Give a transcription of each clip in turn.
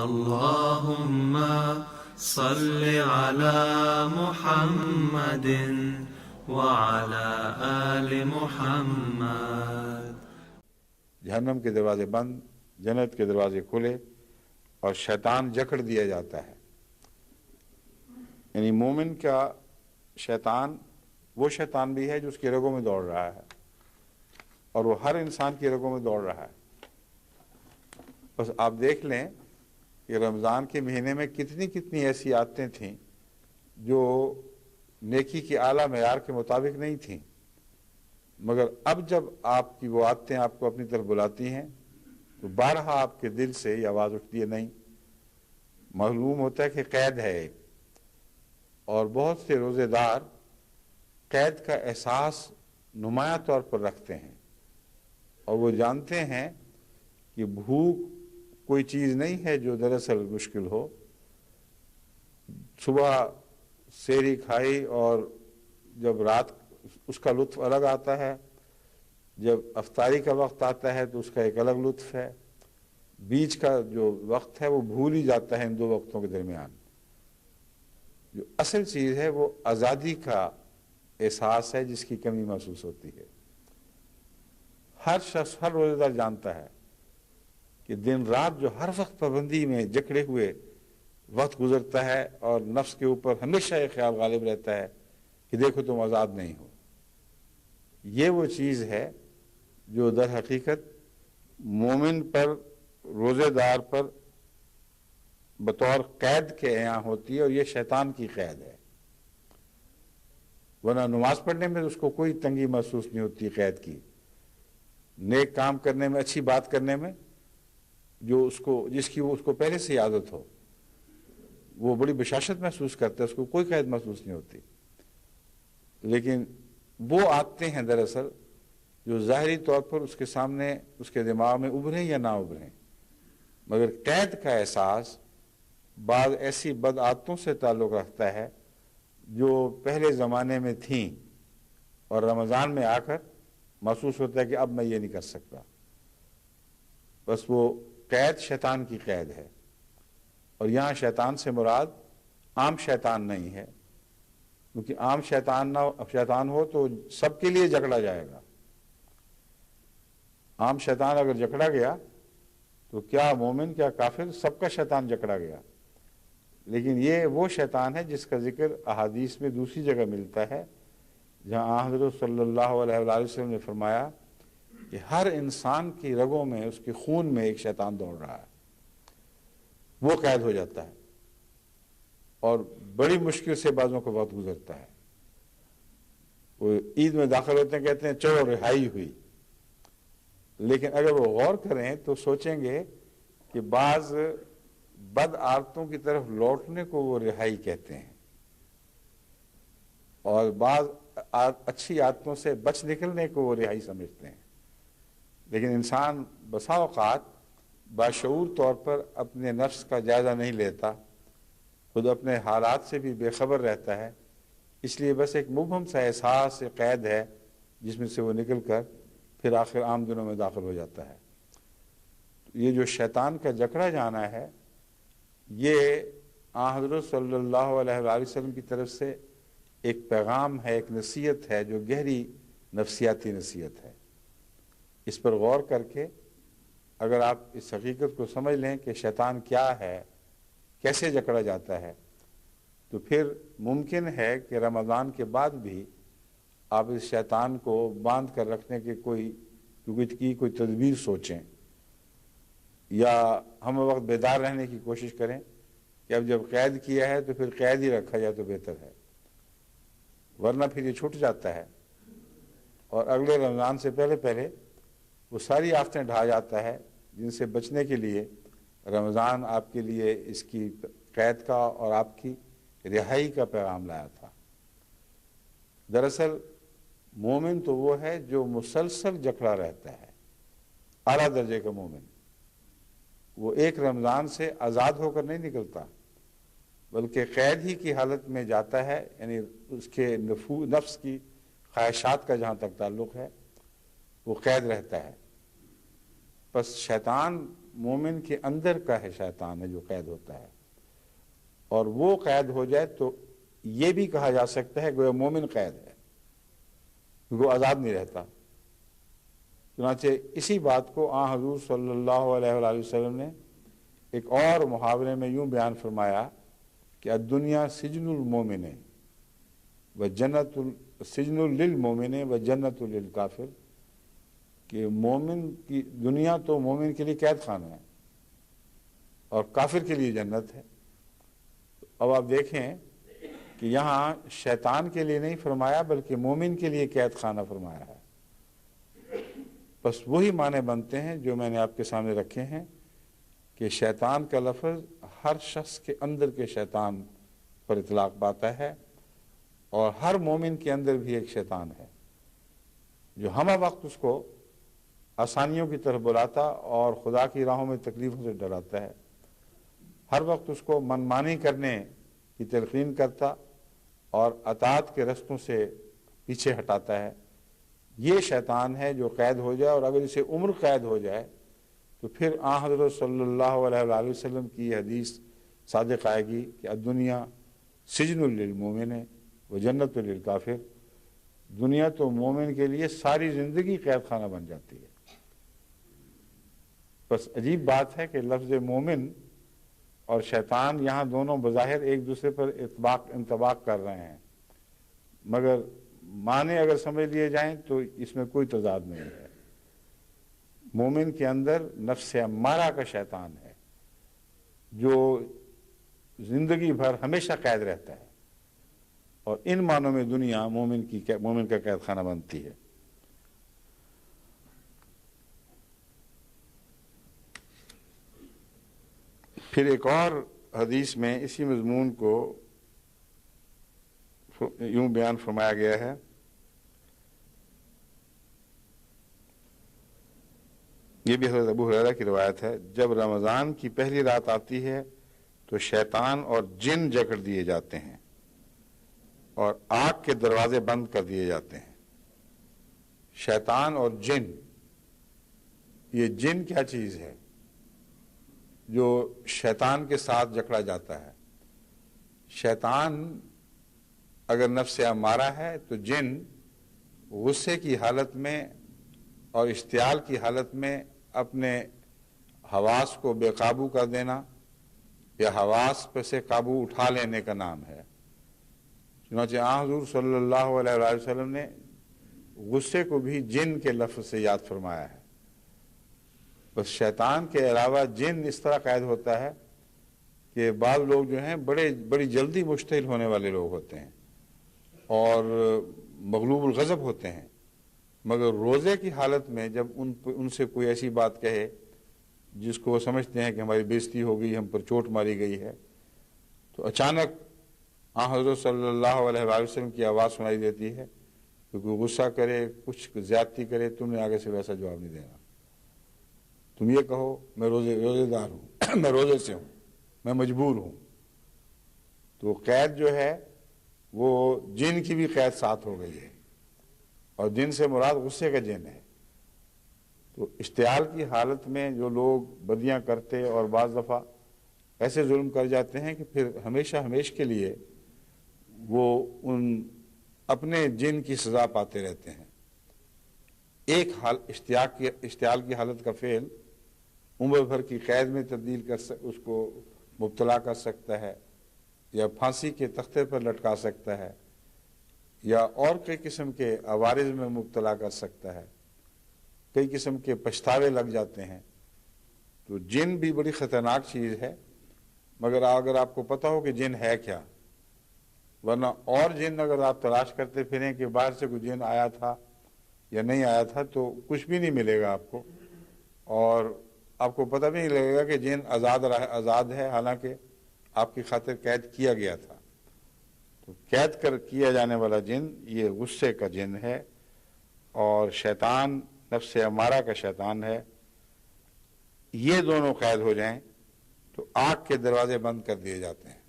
اللهم صل على محمد وعلى آل محمد۔ جہنم کے دروازے بند، جنت کے دروازے کھلے اور شیطان جکڑ دیا جاتا ہے۔ یعنی مومن کا شیطان وہ شیطان بھی ہے جو اس کی رگوں میں دوڑ رہا ہے، اور وہ ہر انسان کی رگوں میں دوڑ رہا ہے۔ بس آپ دیکھ لیں کہ رمضان کے مہینے میں کتنی ایسی عادتیں تھیں جو نیکی کے اعلیٰ معیار کے مطابق نہیں تھیں، مگر اب جب آپ کی وہ عادتیں آپ کو اپنی طرف بلاتی ہیں تو بارہا آپ کے دل سے یہ آواز اٹھتی ہے، نہیں، معلوم ہوتا ہے کہ قید ہے ایک۔ اور بہت سے روزے دار قید کا احساس نمایاں طور پر رکھتے ہیں، اور وہ جانتے ہیں کہ بھوک کوئی چیز نہیں ہے جو دراصل مشکل ہو۔ صبح سحری کھائی اور جب رات اس کا لطف الگ آتا ہے، جب افطاری کا وقت آتا ہے تو اس کا ایک الگ لطف ہے، بیچ کا جو وقت ہے وہ بھول ہی جاتا ہے ان دو وقتوں کے درمیان۔ جو اصل چیز ہے وہ آزادی کا احساس ہے جس کی کمی محسوس ہوتی ہے۔ ہر شخص، ہر روزہ دار جانتا ہے کہ دن رات جو ہر وقت پابندی میں جکڑے ہوئے وقت گزرتا ہے، اور نفس کے اوپر ہمیشہ یہ خیال غالب رہتا ہے کہ دیکھو تم آزاد نہیں ہو۔ یہ وہ چیز ہے جو در حقیقت مومن پر، روزے دار پر بطور قید کے یہاں ہوتی ہے، اور یہ شیطان کی قید ہے۔ ورنہ نماز پڑھنے میں اس کو کوئی تنگی محسوس نہیں ہوتی قید کی، نیک کام کرنے میں، اچھی بات کرنے میں، جو جس کی اس کو پہلے سے عادت ہو، وہ بڑی بشاشت محسوس کرتا ہے، اس کو کوئی قید محسوس نہیں ہوتی۔ لیکن وہ عادتیں ہیں دراصل جو ظاہری طور پر اس کے سامنے، اس کے دماغ میں ابھریں یا نہ ابھریں، مگر قید کا احساس بعض ایسی بد عادتوں سے تعلق رکھتا ہے جو پہلے زمانے میں تھیں، اور رمضان میں آ کر محسوس ہوتا ہے کہ اب میں یہ نہیں کر سکتا۔ بس وہ قید شیطان کی قید ہے، اور یہاں شیطان سے مراد عام شیطان نہیں ہے، کیونکہ عام شیطان ہو تو سب کے لیے جکڑا جائے گا۔ عام شیطان اگر جکڑا گیا تو کیا مومن کیا کافر، سب کا شیطان جکڑا گیا۔ لیکن یہ وہ شیطان ہے جس کا ذکر احادیث میں دوسری جگہ ملتا ہے، جہاں حضرت صلی اللہ علیہ وآلہ وسلم نے فرمایا کہ ہر انسان کی رگوں میں، اس کے خون میں ایک شیطان دوڑ رہا ہے، وہ قید ہو جاتا ہے، اور بڑی مشکل سے بعضوں کو وقت گزرتا ہے۔ وہ عید میں داخل ہوتے ہیں، کہتے ہیں چلو رہائی ہوئی، لیکن اگر وہ غور کریں تو سوچیں گے کہ بعض بد عادتوں کی طرف لوٹنے کو وہ رہائی کہتے ہیں، اور بعض اچھی عادتوں سے بچ نکلنے کو وہ رہائی سمجھتے ہیں۔ لیکن انسان بسا اوقات باشعور طور پر اپنے نفس کا جائزہ نہیں لیتا، خود اپنے حالات سے بھی بے خبر رہتا ہے، اس لیے بس ایک مبہم سا احساس قید ہے جس میں سے وہ نکل کر پھر آخر عام دنوں میں داخل ہو جاتا ہے۔ یہ جو شیطان کا جکڑا جانا ہے، یہ حضرت صلی اللہ علیہ وآلہ وسلم کی طرف سے ایک پیغام ہے، ایک نصیحت ہے جو گہری نفسیاتی نصیحت ہے۔ اس پر غور کر کے اگر آپ اس حقیقت کو سمجھ لیں کہ شیطان کیا ہے، کیسے جکڑا جاتا ہے، تو پھر ممکن ہے کہ رمضان کے بعد بھی آپ اس شیطان کو باندھ کر رکھنے کے کوئی تدبیر سوچیں، یا ہم وقت بیدار رہنے کی کوشش کریں کہ اب جب قید کیا ہے تو پھر قید ہی رکھا جائے تو بہتر ہے، ورنہ پھر یہ چھوٹ جاتا ہے، اور اگلے رمضان سے پہلے وہ ساری آفتیں ڈھا جاتا ہے جن سے بچنے کے لیے رمضان آپ کے لیے اس کی قید کا اور آپ کی رہائی کا پیغام لایا تھا۔ دراصل مومن تو وہ ہے جو مسلسل جکڑا رہتا ہے، اعلیٰ درجے کا مومن۔ وہ ایک رمضان سے آزاد ہو کر نہیں نکلتا، بلکہ قید ہی کی حالت میں جاتا ہے، یعنی اس کے نفس کی خواہشات کا جہاں تک تعلق ہے وہ قید رہتا ہے۔ بس شیطان مومن کے اندر کا ہے شیطان ہے جو قید ہوتا ہے، اور وہ قید ہو جائے تو یہ بھی کہا جا سکتا ہے کہ وہ مومن قید ہے، وہ آزاد نہیں رہتا۔ چنانچہ اسی بات کو آن حضور صلی اللہ علیہ وآلہ وسلم نے ایک اور محاورے میں یوں بیان فرمایا کہ الدنیا سجن المومن و جنت سجن للمومن و جنت للکافر، کہ مومن کی دنیا تو مومن کے لیے قید خانہ ہے اور کافر کے لیے جنت ہے۔ اب آپ دیکھیں کہ یہاں شیطان کے لیے نہیں فرمایا بلکہ مومن کے لیے قید خانہ فرمایا ہے۔ بس وہی معنی بنتے ہیں جو میں نے آپ کے سامنے رکھے ہیں کہ شیطان کا لفظ ہر شخص کے اندر کے شیطان پر اطلاق پاتا ہے، اور ہر مومن کے اندر بھی ایک شیطان ہے جو ہمہ وقت اس کو آسانیوں کی طرف بلاتا اور خدا کی راہوں میں تکلیفوں سے ڈراتا ہے، ہر وقت اس کو منمانی کرنے کی تلقین کرتا اور اطاعت کے رستوں سے پیچھے ہٹاتا ہے۔ یہ شیطان ہے جو قید ہو جائے، اور اگر اسے عمر قید ہو جائے تو پھر آن حضرت صلی اللہ علیہ وآلہ وسلم کی یہ حدیث صادق آئے گی کہ الدنیا سجن للمومن و جنت للکافر، دنیا تو مومن کے لیے ساری زندگی قید خانہ بن جاتی ہے۔ بس عجیب بات ہے کہ لفظ مومن اور شیطان یہاں دونوں بظاہر ایک دوسرے پر انطباق کر رہے ہیں، مگر معنی اگر سمجھ لیے جائیں تو اس میں کوئی تضاد نہیں ہے۔ مومن کے اندر نفس امارہ کا شیطان ہے جو زندگی بھر ہمیشہ قید رہتا ہے، اور ان معنوں میں دنیا مومن کا قید خانہ بنتی ہے۔ پھر ایک اور حدیث میں اسی مضمون کو یوں بیان فرمایا گیا ہے، یہ بھی حضرت ابو ہریرہ کی روایت ہے، جب رمضان کی پہلی رات آتی ہے تو شیطان اور جن جکڑ دیے جاتے ہیں اور آگ کے دروازے بند کر دیے جاتے ہیں۔ شیطان اور جن، یہ جن کیا چیز ہے جو شیطان کے ساتھ جکڑا جاتا ہے؟ شیطان اگر نفس امارہ ہے تو جن غصے کی حالت میں اور اشتعال کی حالت میں اپنے حواس کو بے قابو کر دینا یا حواس پہ سے قابو اٹھا لینے کا نام ہے۔ چنانچہ آن حضور صلی اللہ علیہ وآلہ وسلم نے غصے کو بھی جن کے لفظ سے یاد فرمایا ہے۔ بس شیطان کے علاوہ جن اس طرح قید ہوتا ہے کہ بعض لوگ جو ہیں بڑی جلدی مشتعل ہونے والے لوگ ہوتے ہیں اور مغلوب الغضب ہوتے ہیں، مگر روزے کی حالت میں جب ان سے کوئی ایسی بات کہے جس کو وہ سمجھتے ہیں کہ ہماری بےزتی ہو گئی، ہم پر چوٹ ماری گئی ہے، تو اچانک آن حضرت صلی اللہ علیہ وآلہ وسلم کی آواز سنائی دیتی ہے کہ کوئی غصہ کرے، کچھ زیادتی کرے، تم نے آگے سے ویسا جواب نہیں دینا، تم یہ کہو میں روزے دار ہوں میں روزے سے ہوں، میں مجبور ہوں۔ تو قید جو ہے وہ جن کی بھی قید ساتھ ہو گئی ہے، اور جن سے مراد غصے کا جن ہے۔ تو اشتعال کی حالت میں جو لوگ بدیاں کرتے اور بعض دفعہ ایسے ظلم کر جاتے ہیں کہ پھر ہمیشہ کے لیے وہ ان اپنے جن کی سزا پاتے رہتے ہیں۔ ایک اشتعال کی حالت کا فعل عمر بھر کی قید میں تبدیل اس کو مبتلا کر سکتا ہے، یا پھانسی کے تختے پر لٹکا سکتا ہے، یا اور کئی قسم کے عوارض میں مبتلا کر سکتا ہے، کئی قسم کے پچھتاوے لگ جاتے ہیں۔ تو جن بھی بڑی خطرناک چیز ہے، مگر اگر آپ کو پتہ ہو کہ جن ہے کیا، ورنہ اور جن اگر آپ تلاش کرتے پھریں کہ باہر سے کوئی جن آیا تھا یا نہیں آیا تھا تو کچھ بھی نہیں ملے گا آپ کو، اور آپ کو پتہ بھی نہیں لگے گا کہ جن آزاد ہے، حالانکہ آپ کی خاطر قید کیا گیا تھا۔ تو قید کیا جانے والا جن یہ غصے کا جن ہے، اور شیطان نفس امارہ کا شیطان ہے۔ یہ دونوں قید ہو جائیں تو آگ کے دروازے بند کر دیے جاتے ہیں۔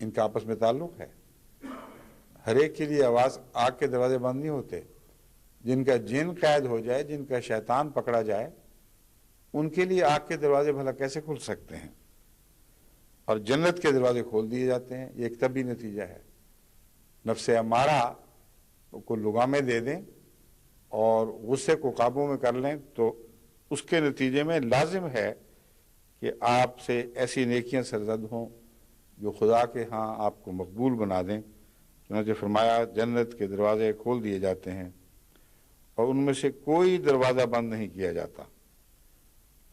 ان کا آپس میں تعلق ہے، ہر ایک کے لیے آگ کے دروازے بند نہیں ہوتے۔ جن کا جن قید ہو جائے، جن کا شیطان پکڑا جائے، ان کے لیے آگ کے دروازے بھلا کیسے کھل سکتے ہیں، اور جنت کے دروازے کھول دیے جاتے ہیں۔ یہ ایک طبی نتیجہ ہے۔ نفس امارہ کو لگامیں دے دیں اور غصے کو قابو میں کر لیں تو اس کے نتیجے میں لازم ہے کہ آپ سے ایسی نیکیاں سرزد ہوں جو خدا کے ہاں آپ کو مقبول بنا دیں۔ چنانچہ فرمایا جنت کے دروازے کھول دیے جاتے ہیں اور ان میں سے کوئی دروازہ بند نہیں کیا جاتا،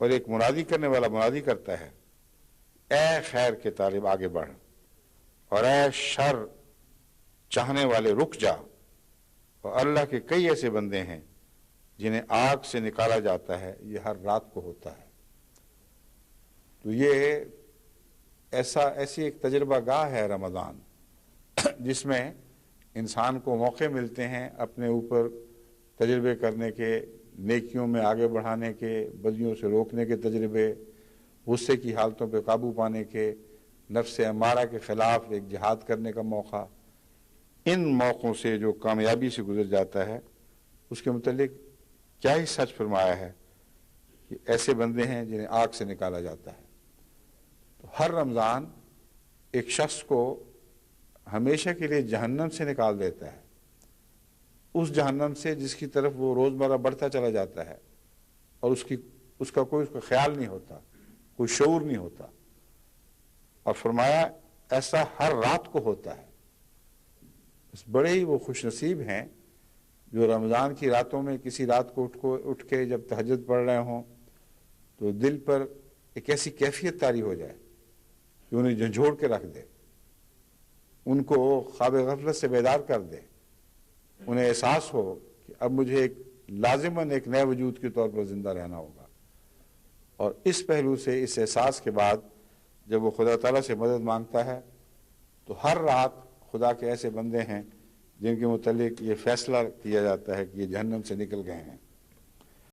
اور ایک منادی کرنے والا منادی کرتا ہے، اے خیر کے طالب آگے بڑھ، اور اے شر چاہنے والے رک جا۔ اور اللہ کے کئی ایسے بندے ہیں جنہیں آگ سے نکالا جاتا ہے، یہ ہر رات کو ہوتا ہے۔ تو یہ ایسی ایک تجربہ گاہ ہے رمضان، جس میں انسان کو موقع ملتے ہیں اپنے اوپر تجربے کرنے کے، نیکیوں میں آگے بڑھانے کے، بدیوں سے روکنے کے تجربے، غصے کی حالتوں پہ قابو پانے کے، نفس امارہ کے خلاف ایک جہاد کرنے کا موقع۔ ان موقعوں سے جو کامیابی سے گزر جاتا ہے، اس کے متعلق کیا ہی سچ فرمایا ہے کہ ایسے بندے ہیں جنہیں آگ سے نکالا جاتا ہے۔ تو ہر رمضان ایک شخص کو ہمیشہ کے لیے جہنم سے نکال دیتا ہے، اس جہنم سے جس کی طرف وہ روزمرہ بڑھتا چلا جاتا ہے، اور اس کا کوئی خیال نہیں ہوتا، کوئی شعور نہیں ہوتا۔ اور فرمایا ایسا ہر رات کو ہوتا ہے۔ بس بڑے ہی وہ خوش نصیب ہیں جو رمضان کی راتوں میں کسی رات کو اٹھ کے جب تہجد پڑھ رہے ہوں تو دل پر ایک ایسی کیفیت طاری ہو جائے کہ انہیں جھنجھوڑ کے رکھ دے، ان کو خواب غفلت سے بیدار کر دے، انہیں احساس ہو کہ اب مجھے لازماً ایک نئے وجود کے طور پر زندہ رہنا ہوگا۔ اور اس پہلو سے، اس احساس کے بعد جب وہ خدا تعالیٰ سے مدد مانگتا ہے تو ہر رات خدا کے ایسے بندے ہیں جن کے متعلق یہ فیصلہ کیا جاتا ہے کہ یہ جہنم سے نکل گئے ہیں۔